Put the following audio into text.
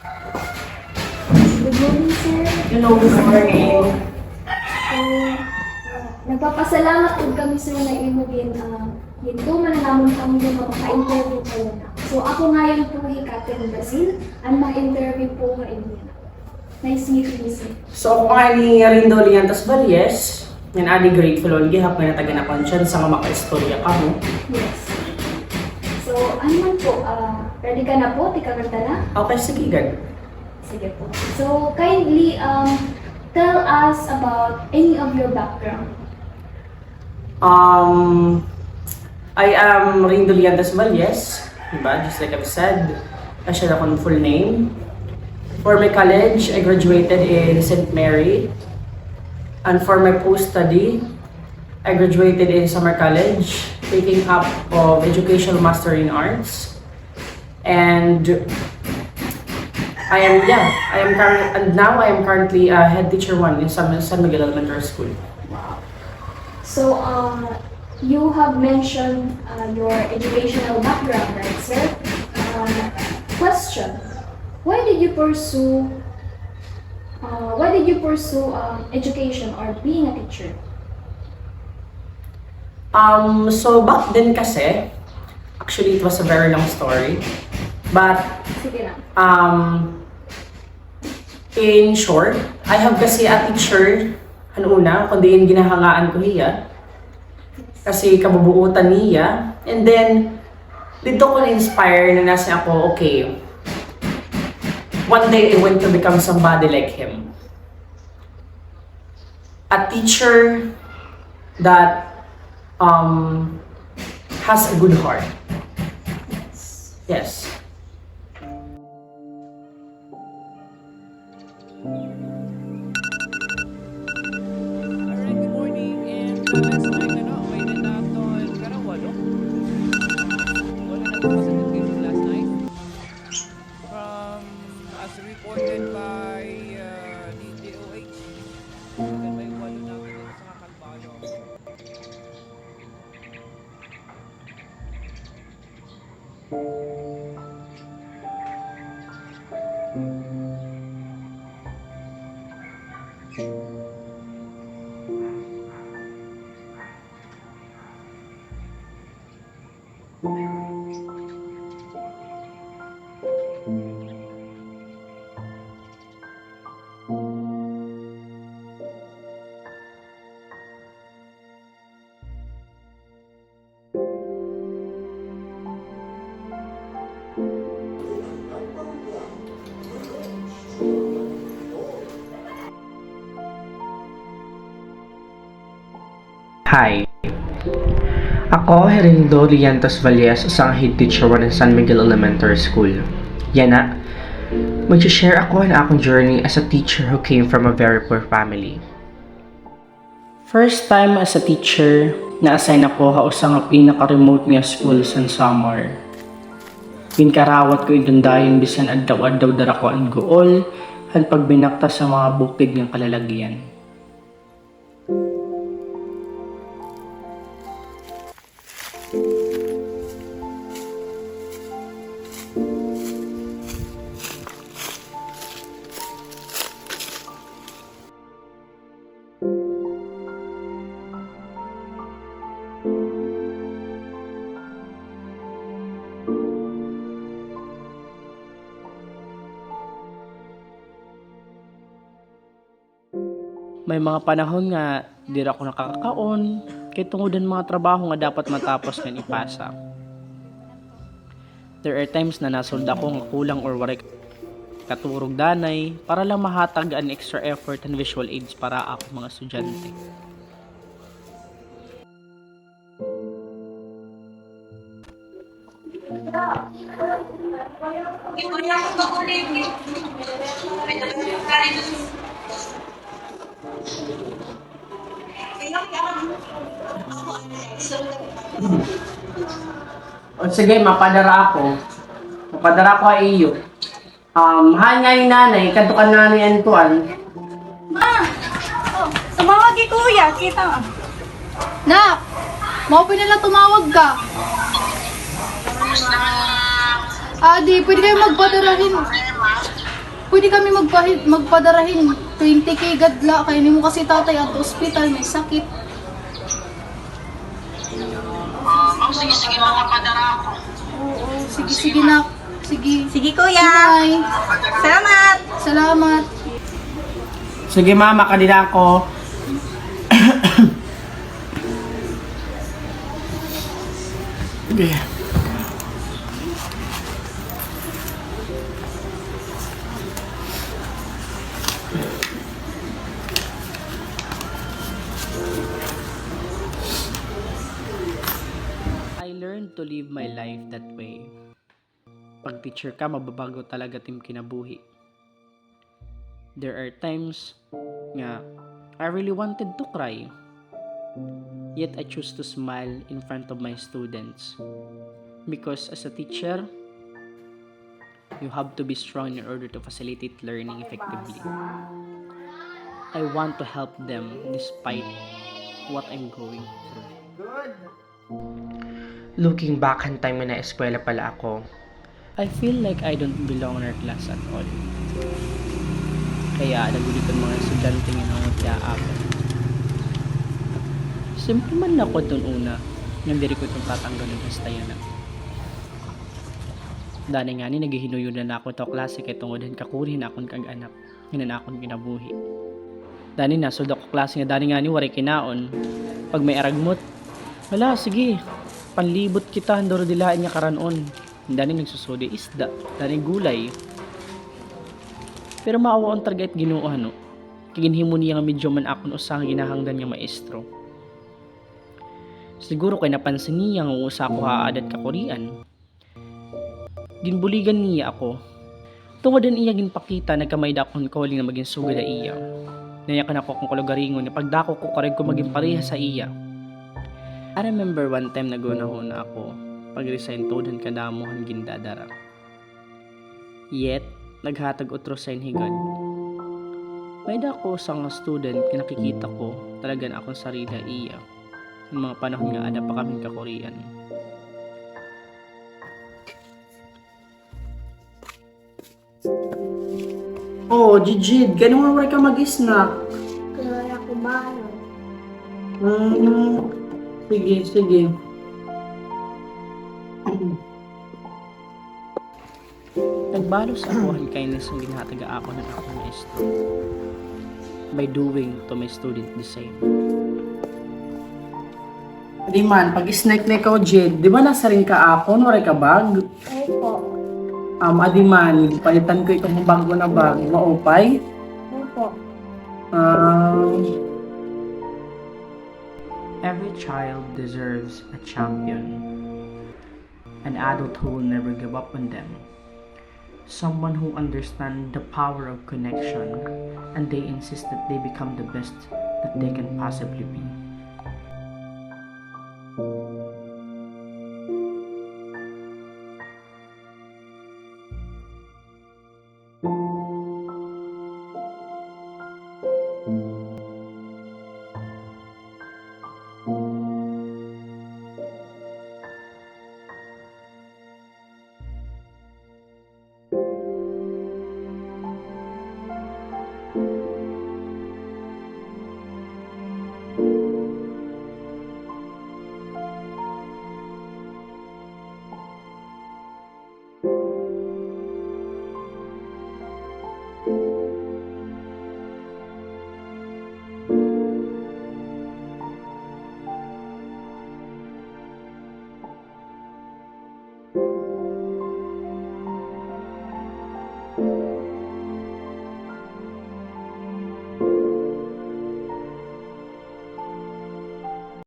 Good morning, sir. Hello, good morning. So, nagpapasalamat po kami, sir, na imugin dito mananamon kami yung mapaka-interview po na. So, ako ngayon po hikate ng Brazil, ang ma-interview po nga inyo. Nice meeting you, sir. So, ako nga ni Rindo Liantas Valles. Yan adi grateful all gihap na taga na pansyan sa mga maka-istorya ka mo. Yes. So, ano man po, ready ka na po? Tika kanta na? Okay, sige, gan. Sige po. So, kindly tell us about any of your background. I am Rindo Liantas Valles. Diba? Just like I've said, siya akong full name. For my college, I graduated in St. Mary. And for my post-study, I graduated in Summer College, taking up of Educational Master in Arts. And now I am currently a head teacher 1 in San Miguel Elementary School. So, you have mentioned your educational background, right, sir? Question: Why did you pursue education or being a teacher? So back then kasi, actually it was a very long story. But Sige lang. in short, I have kasi a teacher una, kundi yung ginahangaan ko hiya. Kasi kabubuutan niya. And then, dito ko na-inspire na nasa ako, okay, one day I want to become somebody like him. A teacher that has a good heart. Yes. Alright, good morning. And last night, may nanaton karang walo. Wala na po positive cases last night. From, as reported by the DOH, may walo na dito sa Kalbado. Hi. Ako, Herindo Liantas Valles, isang head teacher 1 ng San Miguel Elementary School. Yan na. Mag-share ako na akong journey as a teacher who came from a very poor family. First time as a teacher, na-assign ako sa nga pinaka-remote nga school sa Samar. Pinkarawat ko idundayon bisan addaw-addaw dara ko ang gool at pagbinakta sa mga bukid ng kalalagyan. May mga panahon nga di ra ako nakakakaon kay tungudan mga trabaho nga dapat matapos nga ipasa. There are times na nasold ako nga kulang or waray katurog danay para lang mahatag an extra effort and visual aids para ako mga estudyante. O sige, mapadara ako. Mapadara ko ay iyo. Mahal nga yung nanay, kantukan nanay Antuan. Tumawag kay kuya, kita nga. Nak, mau pinala tumawag ka. Di, pwede kayo magpadarahin. Pwede kami magpadarahin 20k gadla kay nimo kasi tatay at ospital may sakit. Sige, mama, padara ako. Oo, sige na. Sige. Sige kuya. Bye. Salamat. Salamat. Sige, mama, kanina ako. Sige. I learned to live my life that way. Pag teacher ka, mababago talaga tim kinabuhi. There are times nga I really wanted to cry. Yet I choose to smile in front of my students. Because as a teacher, you have to be strong in order to facilitate learning effectively. I want to help them despite what I'm going through. Looking back ang time na eskwela pala ako, I feel like I don't belong in our class at all. Kaya nagulitan mga estudyante nga nangutya ako. Simple man ako dun una, nang diri ko itong tatanggalin ng stayanan. Dani nga ni naghihinuyo na ako ito klase kay tungodan kakurin akong kag-anak, hinan akong kinabuhi. Dani na, sud ako klase nga dani nga ni waray kinaon. Pag may aragmot, wala, sige, panlibot kita, handoro dilaan niya karanon. Dani nagsusudi isda, dani gulay. Pero maawa ang target Ginoo no. Kiginhimo niya nga medyo man akon usang ginahangdan nga maestro. Siguro kay napansin niya nga usa ko haadat ka Korean. Ginbuligan niya ako. Tungod din iya ginpakita nagkamay dakon ko nga maging sugod na iya. Nayakan ako kung kulugaringon na pagdako ko kareg ko maging pareha sa iya. I remember one time nagunahon ako pag-resign todan kadamuhan gindadara. Yet, naghatag utro sa inhigad. May dako sa nga student na nakikita ko talaga na akong sarili iya. Yung mga panahon nga ada pa kaming ka-Korean. Oh, Jijid, ganun nga wala ka mag-snack. Kaya ako ba? Sige. Nagbalos ako ang kindness ng ginhataga ako ng akong maestro by doing to my student the same. Di man, pag snack na ikaw, Jid, di ba nasa rin ka ako, wala ka bag? Ay po. Adi man, palitan ko ikaw ng bago na bag, maupay? Ay po. Every child deserves a champion. An adult who will never give up on them. Someone who understands the power of connection and they insist that they become the best that they can possibly be.